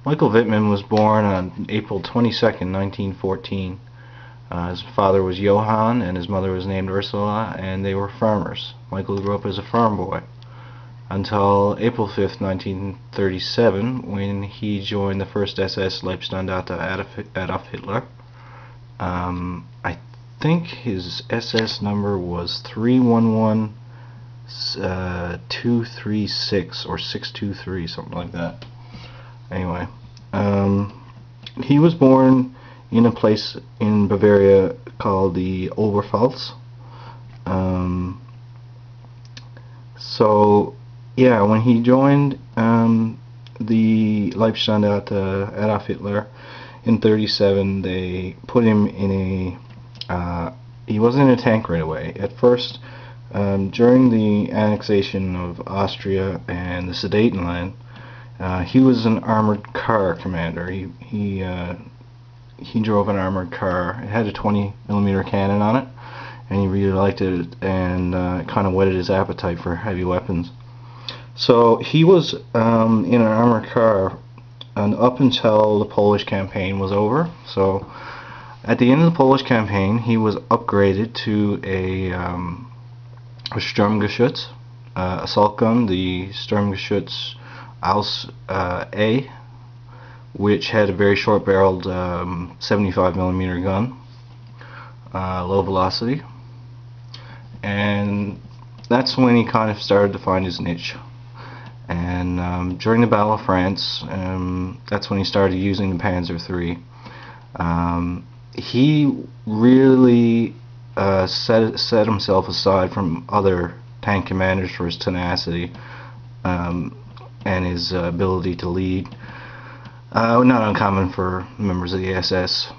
Michael Wittman was born on April 22nd, 1914. His father was Johann and his mother was named Ursula, and they were farmers. Michael grew up as a farm boy until April 5th, 1937, when he joined the 1st SS Leibstandarte Adolf Hitler. I think his SS number was 311236 or 623, something like that. Anyway, he was born in a place in Bavaria called the Oberpfalz. So yeah, when he joined the Leibstandarte Adolf Hitler in 1937, they put him in a he wasn't in a tank right away. At first, during the annexation of Austria and the Sudetenland, he was an armored car commander. He drove an armored car. It had a 20mm cannon on it, and he really liked it, and it kind of whetted his appetite for heavy weapons. So he was in an armored car and up until the Polish campaign was over. So at the end of the Polish campaign, he was upgraded to a Sturmgeschütz assault gun, the Sturmgeschütz Aus A, which had a very short-barreled 75mm gun, low velocity, and that's when he kind of started to find his niche. And during the Battle of France, that's when he started using the Panzer III. He really set himself aside from other tank commanders for his tenacity and his ability to lead. Not uncommon for members of the SS,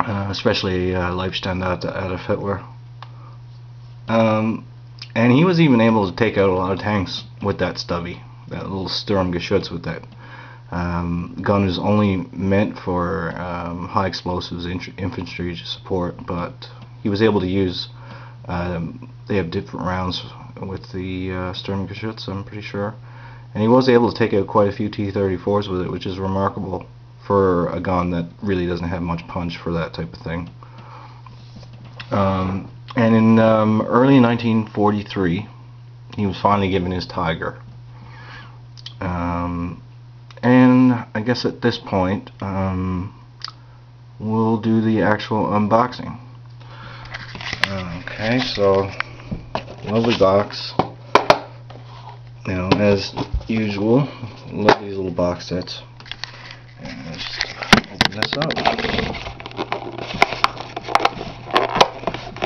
especially Leibstandarte Adolf Hitler. And he was even able to take out a lot of tanks with that stubby, that little Sturmgeschütz with that. Gun is only meant for high explosives infantry support, but he was able to use, they have different rounds with the Sturmgeschütz, I'm pretty sure. And he was able to take out quite a few T-34s with it, which is remarkable for a gun that really doesn't have much punch for that type of thing. And in early 1943, he was finally given his Tiger. And I guess at this point, we'll do the actual unboxing. Okay, so lovely box. You know, as usual, love these little box sets. And let's just open this up.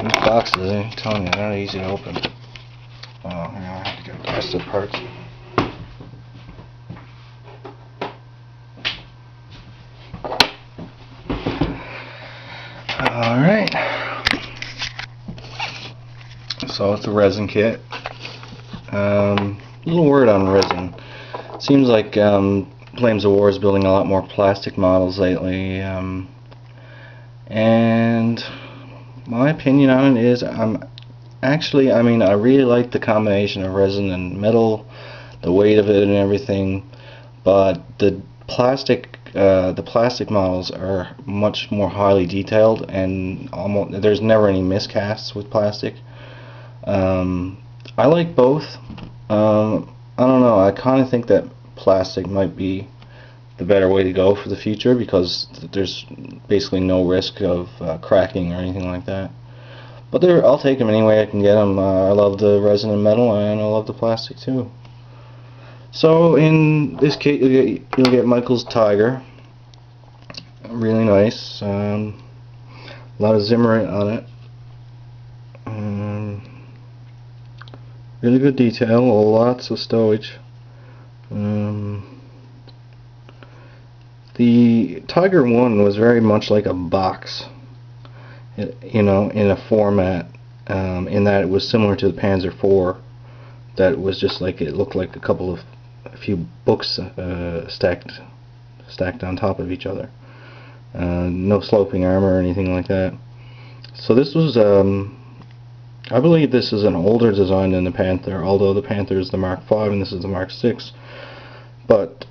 These boxes, I'm telling you, they're not easy to open. Oh, I have to get the rest of the parts. Alright. So it's a resin kit. Little word on resin. Seems like Flames of War is building a lot more plastic models lately, and my opinion on it is I really like the combination of resin and metal, the weight of it and everything, but the plastic models are much more highly detailed, and there's never any miscasts with plastic. I like both. I don't know, I kind of think that plastic might be the better way to go for the future, because there's basically no risk of cracking or anything like that. But I'll take them any way I can get them. I love the resin and metal, and I love the plastic too. So in this kit you'll get Michael's Tiger. Really nice. A lot of Zimmerite on it. Really good detail, lots of stowage. The Tiger 1 was very much like a box, you know, in a format, in that it was similar to the Panzer IV. That was just like, it looked like a few books stacked on top of each other. No sloping armor or anything like that. So this was, I believe this is an older design than the Panther, although the Panther is the Mark V and this is the Mark VI. But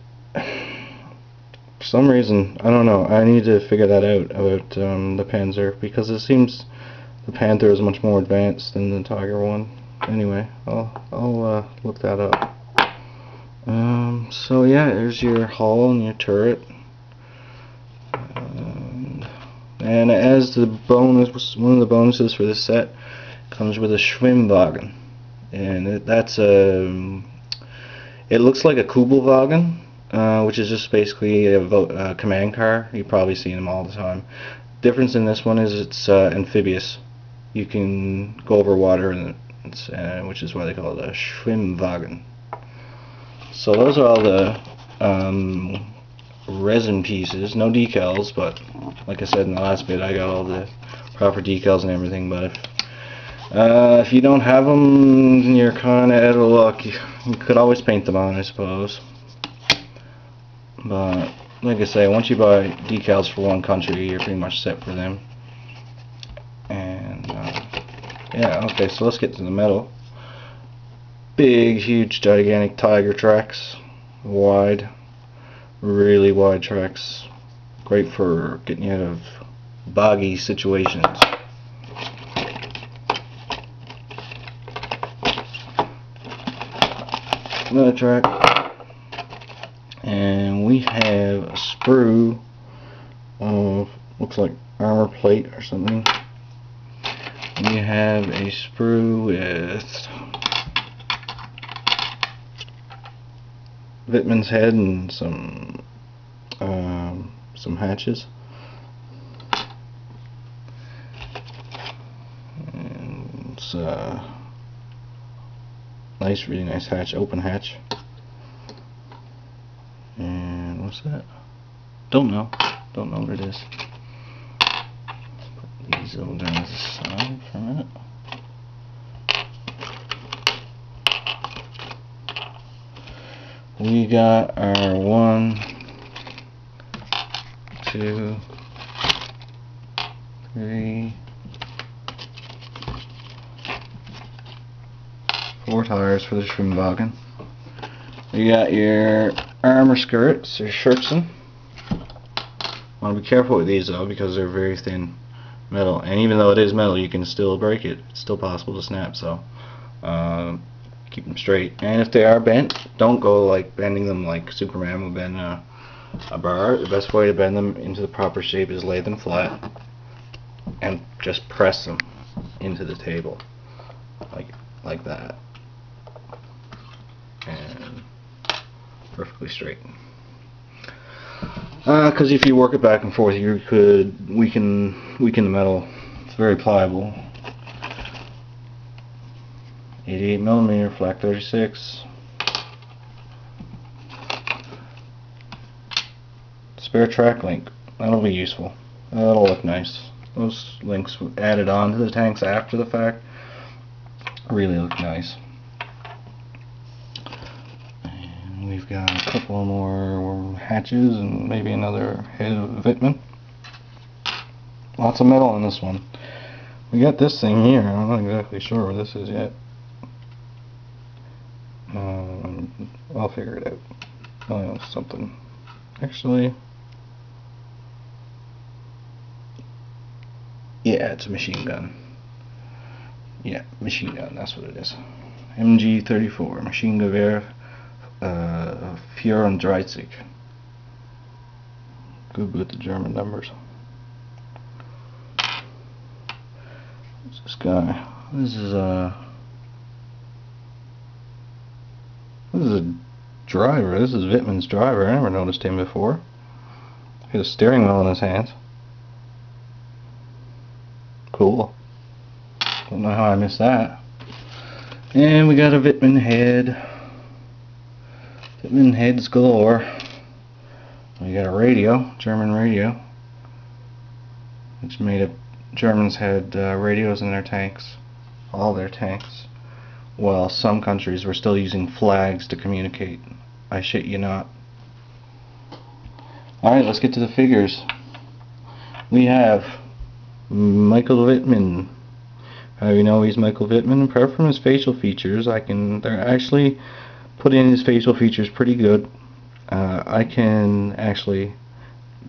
some reason, I don't know, I need to figure that out about the Panzer, because it seems the Panther is much more advanced than the Tiger one. Anyway, I'll look that up. So yeah, there's your hull and your turret. And as the bonus, one of the bonuses for this set comes with a Schwimmwagen, and that's a. It looks like a Kubelwagen, which is just basically a command car. You've probably seen them all the time. Difference in this one is it's amphibious. You can go over water, and which is why they call it a Schwimmwagen. So those are all the resin pieces. No decals, but like I said in the last bit, I got all the proper decals and everything. But if you don't have them, you're kind of out of luck. You could always paint them on, I suppose. But like I say, once you buy decals for one country, you're pretty much set for them. And yeah, okay, so let's get to the metal. Big, huge, gigantic Tiger tracks. Wide, really wide tracks. Great for getting you out of boggy situations. Another track. And we have a sprue of, looks like armor plate or something. We have a sprue with Wittmann's head and some hatches. And it's nice, really nice hatch, open hatch. And what's that? Don't know what it is. Put these little guys aside for a minute. We got our 1, 2, 3, 4 tires for the Schwimmwagen. You got your armor skirts, your Schürzen. Want to be careful with these though, because they're very thin metal, and even though it is metal, you can still break it. It's still possible to snap, so keep them straight. And if they are bent, don't go like bending them like Superman would bend a bar. The best way to bend them into the proper shape is lay them flat and just press them into the table like that, and perfectly straight. Because if you work it back and forth, you could weaken the metal. It's very pliable. 88mm, flak 36. Spare track link. That'll be useful. That'll look nice. Those links added on to the tanks after the fact really look nice. And we've got a couple more hatches and maybe another head of Wittmann. Lots of metal on this one. We got this thing here. I'm not exactly sure what this is yet. I'll figure it out. Oh, something. Actually, yeah, it's a machine gun. Yeah, machine gun, that's what it is. MG34, Maschinengewehr für 34. Good with the German numbers. What's this guy? This is a driver. This is Wittmann's driver. I never noticed him before. He has a steering wheel in his hands. Cool. Don't know how I missed that. And we got a Wittmann head. Wittmann heads galore. We got a radio, German radio, which made up. Germans had radios in their tanks, all their tanks. Well, some countries were still using flags to communicate. I shit you not. Alright, let's get to the figures. We have Michael Wittmann. How do you know he's Michael Wittmann? Apart from his facial features, they're actually put in his facial features pretty good. I can actually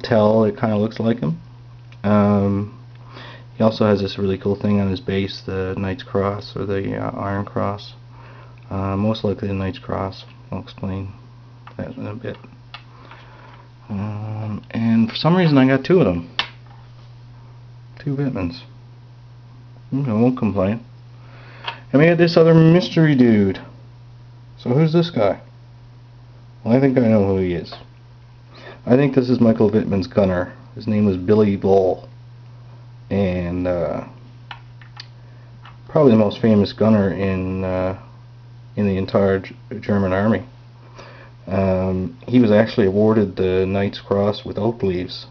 tell it kind of looks like him. He also has this really cool thing on his base, the Knight's Cross, or the Iron Cross. Most likely the Knight's Cross. I'll explain that in a bit. And for some reason I got two of them. Two Wittmans. I won't complain. And we had this other mystery dude. So who's this guy? Well, I think I know who he is. I think this is Michael Wittmann's gunner. His name was Billy Bull. And probably the most famous gunner in the entire German army. He was actually awarded the Knight's Cross with oak leaves,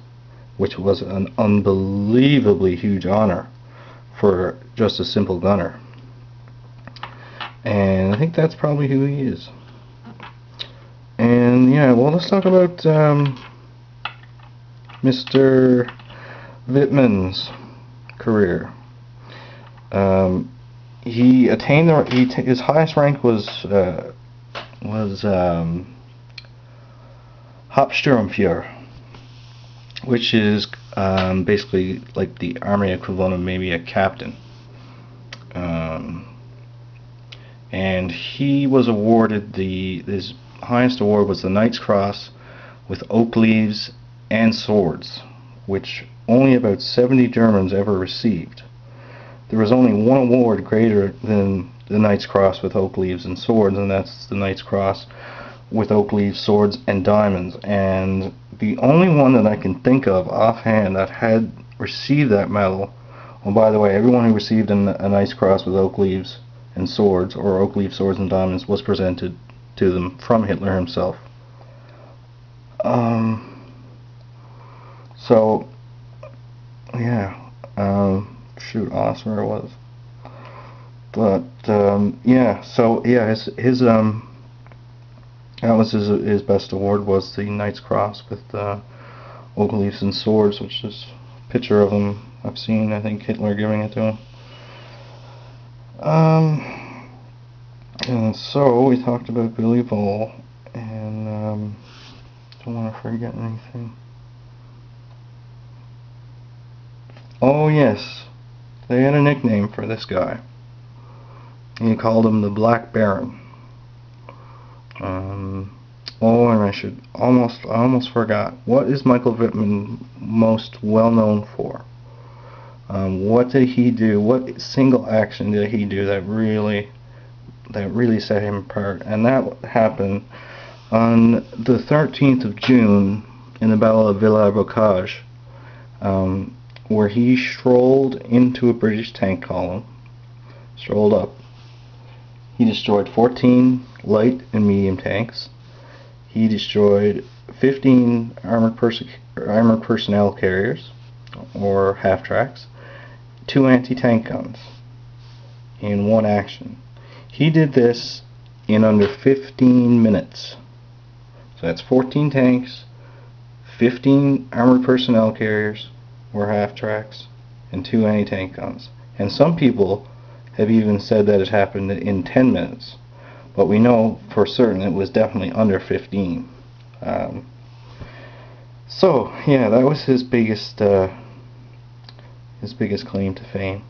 which was an unbelievably huge honor for just a simple gunner. And I think that's probably who he is. And yeah, well, let's talk about Mr. Wittmann's career. He attained his highest rank was Hauptsturmführer, which is basically like the army equivalent of maybe a captain. And he was awarded his highest award was the Knight's Cross with oak leaves and swords, which only about 70 Germans ever received. There was only one award greater than the Knight's Cross with oak leaves and swords, and that's the Knight's Cross with oak leaves, swords, and diamonds. And the only one that I can think of offhand that had received that medal, well, by the way, everyone who received a Knight's Cross with oak leaves and swords, or oak leaf swords and diamonds, was presented to them from Hitler himself. So yeah, shoot, I lost where it was. But yeah, so yeah, his that was his best award, was the Knight's Cross with oak leaves and swords, which is a picture of him I've seen. I think Hitler giving it to him. And so we talked about Billy Bull, and don't want to forget anything. Oh yes, they had a nickname for this guy. He called him the Black Baron. Oh, and I almost forgot. What is Michael Wittmann most well known for? What did he do? What single action did he do that really set him apart? And that happened on the 13th of June in the Battle of Villers-Bocage, where he strolled into a British tank column, strolled up. He destroyed 14 light and medium tanks. He destroyed 15 armored personnel carriers, or half-tracks, 2 anti-tank guns in one action. He did this in under 15 minutes. So that's 14 tanks, 15 armored personnel carriers, or half-tracks, and 2 anti-tank guns. And some people have even said that it happened in 10 minutes. But we know for certain it was definitely under 15. So yeah, that was his biggest claim to fame.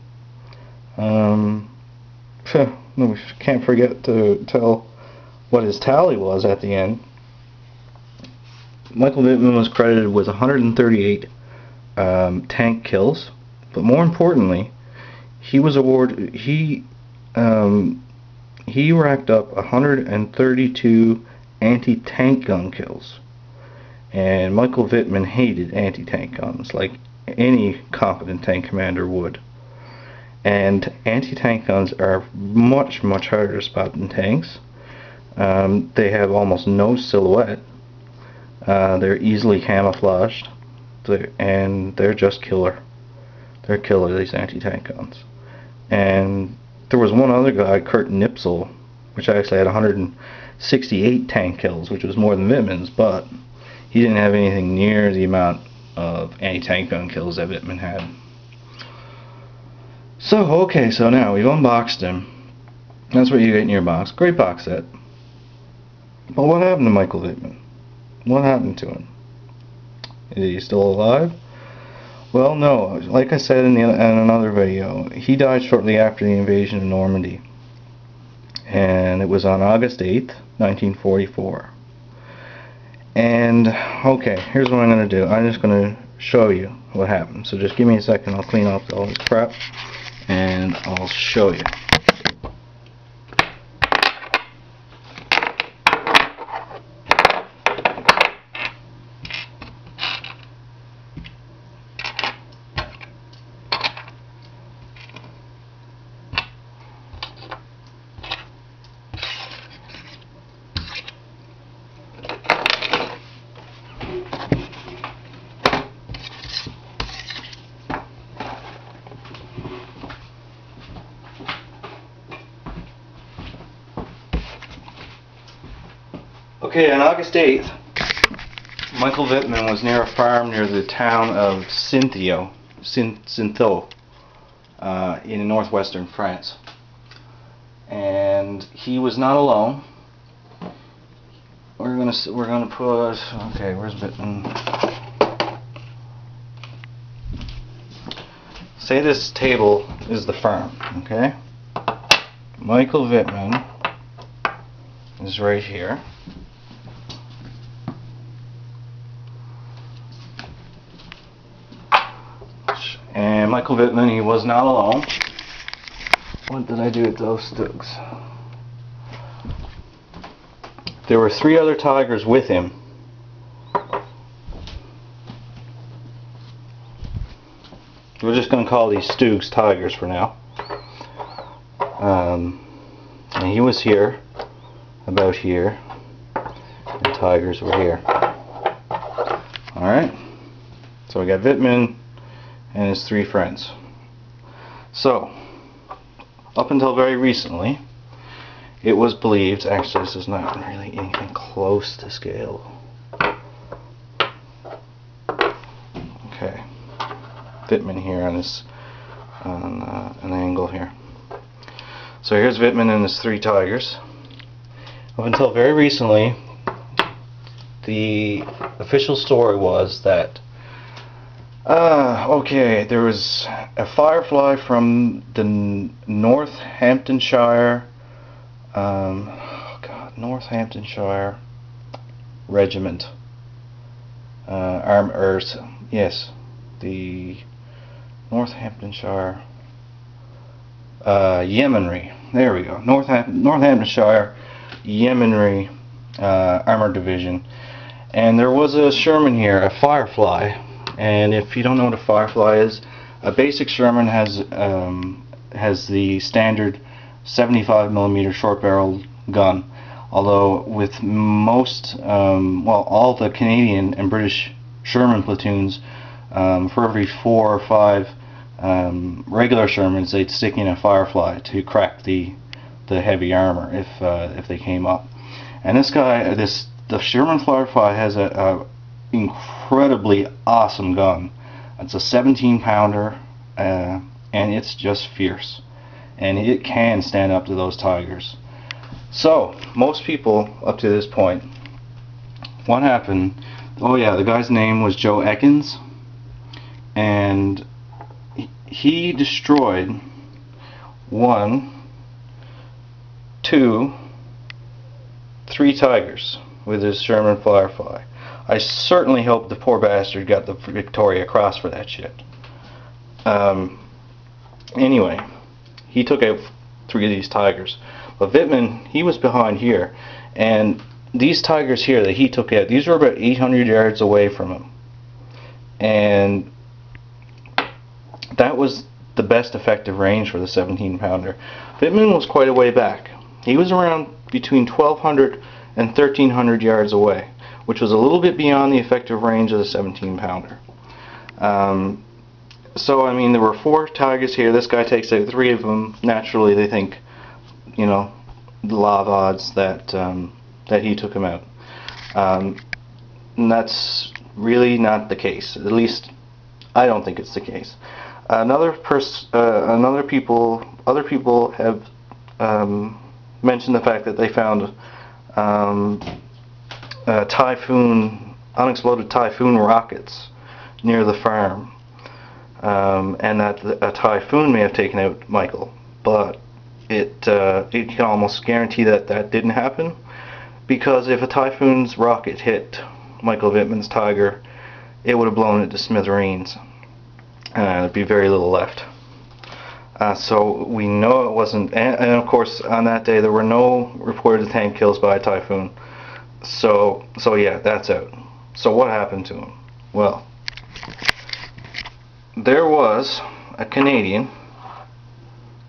We can't forget to tell what his tally was at the end. Michael Wittmann was credited with 138 tank kills, but more importantly, he was awarded. He racked up 132 anti-tank gun kills. And Michael Wittmann hated anti-tank guns like any competent tank commander would. And anti-tank guns are much harder to spot than tanks. They have almost no silhouette. They're easily camouflaged, and they're just killer. They're killer, these anti-tank guns. And there was one other guy, Kurt Nipsel, which actually had 168 tank kills, which was more than Wittmann's, but he didn't have anything near the amount of anti-tank gun kills that Wittmann had. So, okay, so now we've unboxed him. That's what you get in your box. Great box set. But what happened to Michael Wittmann? What happened to him? Is he still alive? Well, no. Like I said in another video, he died shortly after the invasion of Normandy. And it was on August 8th, 1944. And, okay, here's what I'm going to do. I'm just going to show you what happened. So just give me a second, I'll clean up all this crap, and I'll show you. Okay, on August 8th, Michael Wittmann was near a farm near the town of Cintho, in northwestern France. And he was not alone. We're gonna put, okay, where's Wittmann? Say this table is the farm, okay? Michael Wittmann is right here. And Michael Wittmann, he was not alone. What did I do with those sticks? There were 3 other tigers with him. We're just going to call these Stoogs tigers for now. And he was here, about here, and the tigers were here. Alright, so we got Wittmann and his 3 friends. So, up until very recently, it was believed, actually this is not really anything close to scale. Okay, Wittmann here on his, on an angle here. So here's Wittmann and his 3 tigers. Up until very recently, the official story was that okay, there was a firefly from the Northamptonshire, Northamptonshire Regiment, yes, the Northamptonshire, Yeomanry, there we go, Northamptonshire Yeomanry, Armored Division, and there was a Sherman here, a Firefly. And if you don't know what a Firefly is, a basic Sherman has the standard 75mm short barrel gun. Although with most, well, all the Canadian and British Sherman platoons, for every 4 or 5 regular Shermans, they'd stick in a Firefly to crack the heavy armor if they came up. And this guy, the Sherman Firefly has a incredibly awesome gun. It's a 17-pounder, and it's just fierce, and it can stand up to those tigers. So most people up to this point, what happened? Oh yeah, the guy's name was Joe Ekins, and he destroyed 1, 2, 3 tigers with his Sherman Firefly. I certainly hope the poor bastard got the Victoria Cross for that shit. Anyway, he took out 3 of these tigers. But Wittmann, he was behind here. And these tigers here that he took out, these were about 800 yards away from him. And that was the best effective range for the 17-pounder. Wittmann was quite a way back. He was around between 1,200 and 1,300 yards away, which was a little bit beyond the effective range of the 17-pounder. So, I mean, there were 4 tigers here. This guy takes out 3 of them. Naturally, they think, you know, the law of odds that that he took him out. And that's really not the case. At least, I don't think it's the case. Other people have mentioned the fact that they found Typhoon unexploded Typhoon rockets near the farm, and that a typhoon may have taken out Michael, but it can almost guarantee that that didn't happen, because if a typhoon's rocket hit Michael Wittmann's Tiger, it would have blown it to smithereens. There'd be very little left. So we know it wasn't, and of course on that day there were no reported tank kills by a typhoon. So yeah, that's out. So what happened to him? Well, there was a Canadian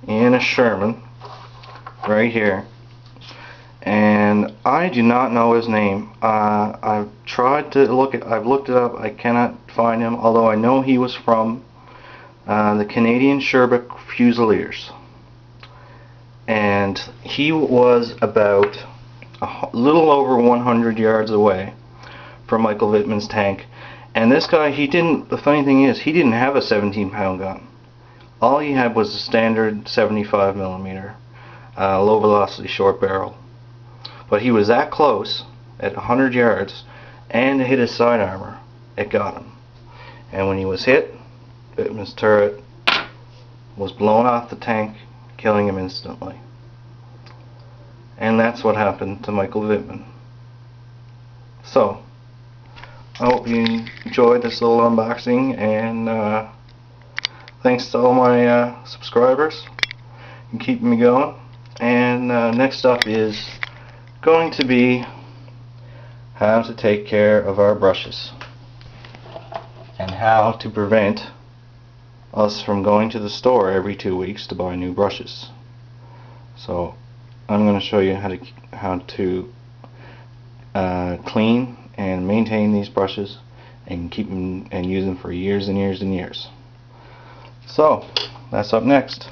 in a Sherman right here, and I do not know his name. I've tried to I've looked it up. I cannot find him, although I know he was from the Canadian Sherbrooke Fusiliers, and he was about a little over 100 yards away from Michael Wittmann's tank. And this guy, the funny thing is, he didn't have a 17-pound gun. All he had was a standard 75mm low velocity short barrel. But he was that close at 100 yards, and to hit his side armor, it got him. And when he was hit, Wittmann's turret was blown off the tank, killing him instantly. And that's what happened to Michael Wittmann. So, I hope you enjoyed this little unboxing, and thanks to all my subscribers and keeping me going. And next up is going to be how to take care of our brushes and how to prevent us from going to the store every 2 weeks to buy new brushes. So I'm going to show you how to clean and maintain these brushes and keep them and use them for years and years and years. So that's up next.